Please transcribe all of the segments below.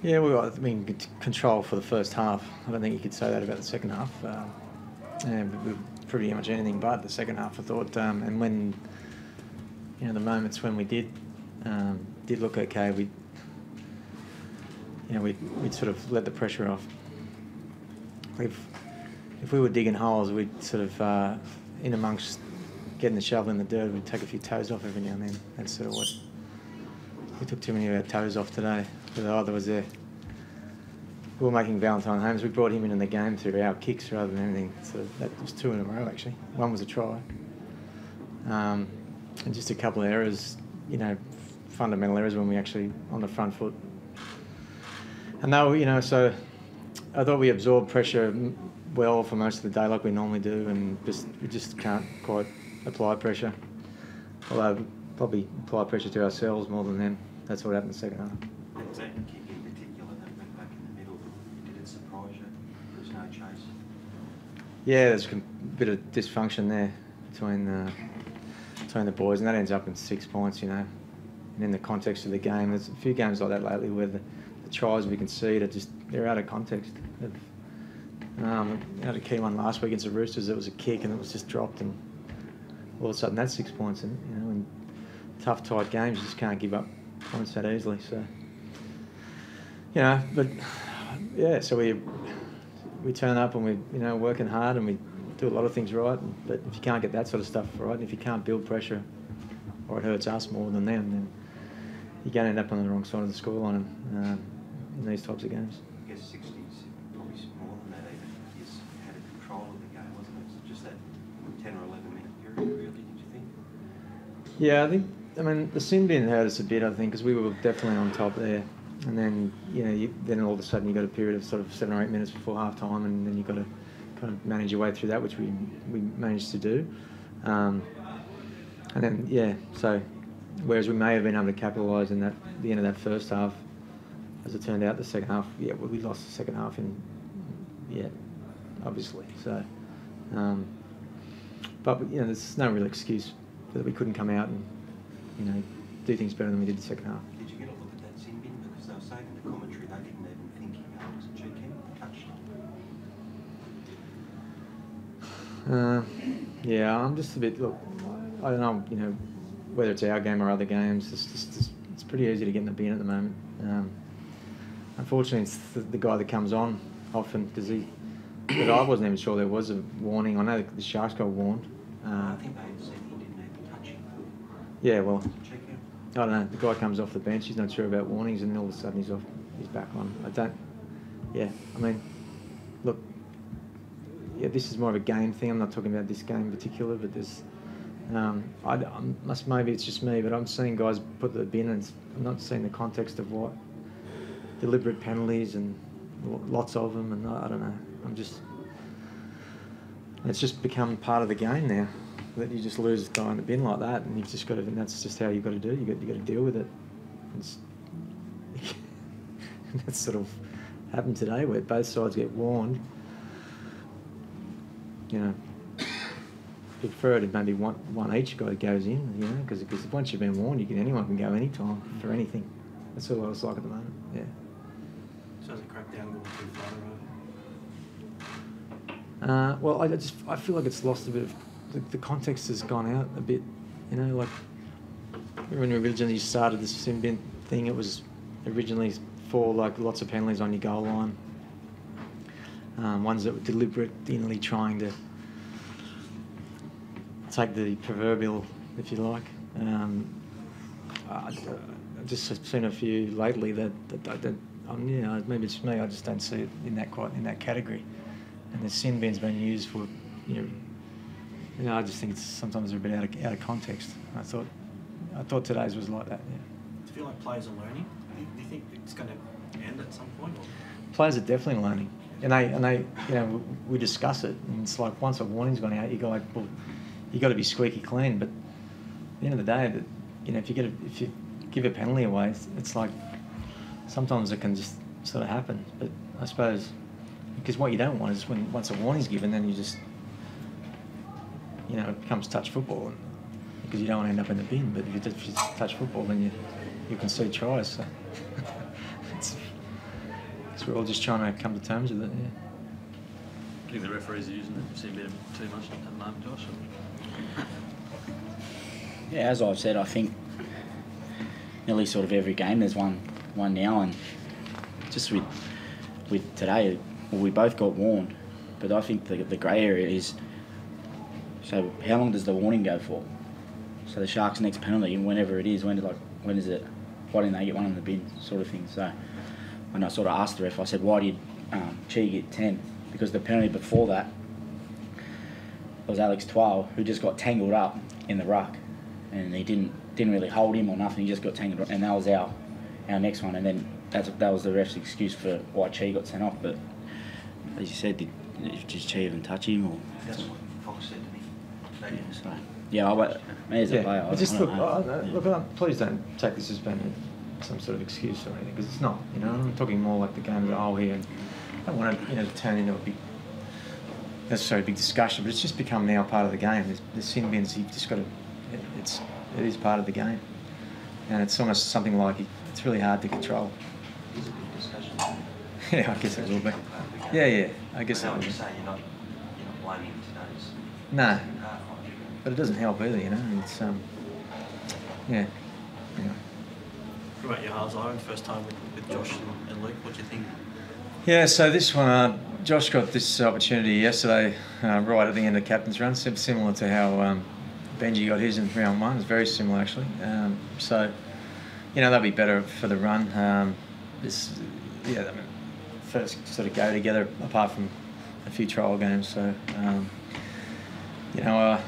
Yeah, we got, control for the first half. I don't think you could say that about the second half. We were pretty much anything but the second half, I thought. And when, the moments when we did look okay, we'd sort of let the pressure off. If we were digging holes, we'd sort of, in amongst getting the shovel in the dirt, we'd take a few toes off every now and then. That's sort of what... We took too many of our toes off today. But either was there. We were making Valentine Holmes. We brought him in the game through our kicks rather than anything. So that was 2 in a row, actually. One was a try. And just a couple of errors, fundamental errors when we actually on the front foot. And they were, so I thought we absorbed pressure well for most of the day like we normally do, and we just can't quite apply pressure. Although probably apply pressure to ourselves more than them. That's what happened in the second half. That kick in particular that went back in the middle, did it surprise you? There was no chase? Yeah, there's a bit of dysfunction there between the boys, and that ends up in 6 points, And in the context of the game, there's a few games like that lately where the tries we concede they're out of context. We had a key one last week against the Roosters. It was a kick and it was just dropped, and all of a sudden that's 6 points. And in tough, tight games, you just can't give up points that easily. So, but yeah, so we turn up and we working hard and we do a lot of things right. But if you can't get that sort of stuff right, and if you can't build pressure, or it hurts us more than them, then you're going to end up on the wrong side of the scoreline in these types of games. I guess 60 is probably more than that even. You had a control of the game, wasn't it? It was just that 10 or 11 minute period, really, did you think? Yeah, the sin bin hurt us a bit, I think, because we were definitely on top there. And then, then all of a sudden you got a period of sort of 7 or 8 minutes before half time, and then you've got to kind of manage your way through that, which we managed to do. And then, so whereas we may have been able to capitalise in the end of that first half, as it turned out, the second half, we lost the second half obviously. So, but there's no real excuse that we couldn't come out and, do things better than we did the second half. Did you get a look at that sin bin? Because they were saying in the commentary they didn't even think it was a cheeky touch. I'm just a bit, look, I don't know, whether it's our game or other games, it's pretty easy to get in the bin at the moment. Unfortunately, it's the guy that comes on often, but I wasn't even sure there was a warning. I know the Sharks got warned. I think they said he didn't even touch him. Yeah, well, I don't know. The guy comes off the bench, he's not sure about warnings, and all of a sudden he's back on. Look, this is more of a game thing. I'm not talking about this game in particular, but there's, maybe it's just me, but I'm seeing guys put the bin, and I'm not seeing the context of what deliberate penalties and lots of them, and I don't know. It's just become part of the game now, that you just lose a guy in the bin like that, and you've just got to, and that's just how you've got to do it. You've got to deal with it. That's sort of happened today, where both sides get warned. Prefer it if maybe one each guy goes in, because once you've been warned, anyone can go anytime for anything. That's all it's like at the moment. Yeah. So has the crackdown gone too far, right? Well, I feel like it's lost a bit of the context has gone out a bit. Like when we originally started this sin bin thing, it was originally for lots of penalties on your goal line. Ones that were deliberately trying to take the proverbial, if you like. I've just seen a few lately that maybe it's me. I just don't see it in that category. And the sin bin's been used for, I just think it's sometimes a bit out of context. I thought today's was like that. Yeah. Do you feel like players are learning? Do you think it's going to end at some point? Or? Players are definitely learning, and they we discuss it, and it's like once a warning's gone out, you go you got to be squeaky clean. But at the end of the day, if you give a penalty away, it's like sometimes it can just sort of happen. But I suppose because what you don't want is once a warning's given, then you just it becomes touch football, because you don't want to end up in the bin. But if you touch football, then you concede tries. So we're all just trying to come to terms with it. Yeah. Do you think the referees are using it seem a bit too much at the moment, Josh? Yeah, as I've said, I think nearly sort of every game there's one now, and just with today, well, we both got warned, but I think the grey area is, so how long does the warning go for? So the Sharks' next penalty, whenever it is, when is it? Why didn't they get one in the bin, sort of thing? So when I sort of asked the ref, I said, why did Chi get 10? Because the penalty before that was Alex Twal, who just got tangled up in the ruck, and he didn't really hold him or nothing. He just got tangled up, and that was our next one. And then that was the ref's excuse for why Chi got sent off. But as you said, did Chi even touch him? Or That's what Fox said to me. They didn't say. Yeah, me as a player, I just don't know. please don't take this as being some sort of excuse or anything, because it's not. You know, I'm talking more like the game as a whole here. And I don't want to turn into a big, necessarily big discussion, but it's just become now part of the game. The sin bins, you've just got to. It is part of the game, and it's almost something like it's really hard to control. It's a big discussion. Yeah, I guess it will be. Yeah, I guess I it will know what be. you're saying. You're not blaming today's. No, but it doesn't help either. You know, it's yeah. Anyway. What about your halves, Ivan? First time with Josh and Luke. What do you think? Yeah, so this one, Josh got this opportunity yesterday, right at the end of captain's run, similar to how Benji got his in round one. It's very similar actually. So, you know, that'll be better for the run. I mean, first sort of go together apart from a few trial games. So, you know, our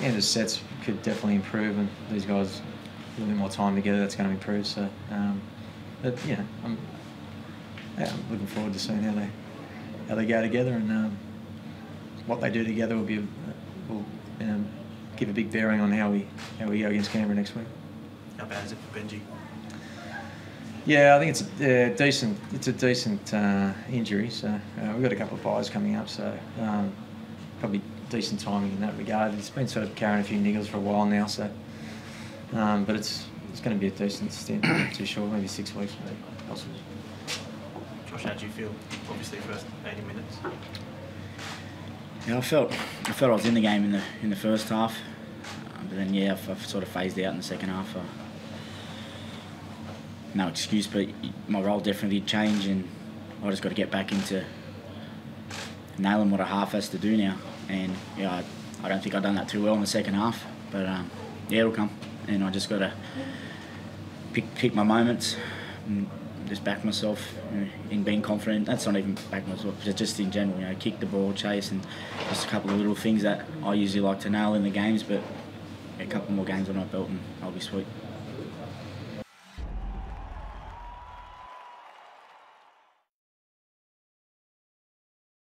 end of sets could definitely improve, and these guys a little bit more time together, that's going to improve. So, but you know, I'm looking forward to seeing how they go together, and what they do together will give a big bearing on how we go against Canberra next week. How bad is it for Benji? Yeah, I think it's a decent injury. So we've got a couple of buys coming up, so probably decent timing in that regard. It's been sort of carrying a few niggles for a while now, so but it's going to be a decent stint. Not too sure, maybe 6 weeks, maybe possibly. Josh, how do you feel? Obviously, first 80 minutes. Yeah, I felt I was in the game in the first half, but then I've sort of phased out in the second half. No excuse, but my role definitely did change, and I just got to get back into nailing what a half has to do now. And I don't think I've done that too well in the second half, but it'll come, and I just got to pick my moments. And just back myself in being confident. That's not even back myself, just in general. You know, kick the ball, chase, and just a couple of little things that I usually like to nail in the games. But a couple more games on my belt, and I'll be sweet.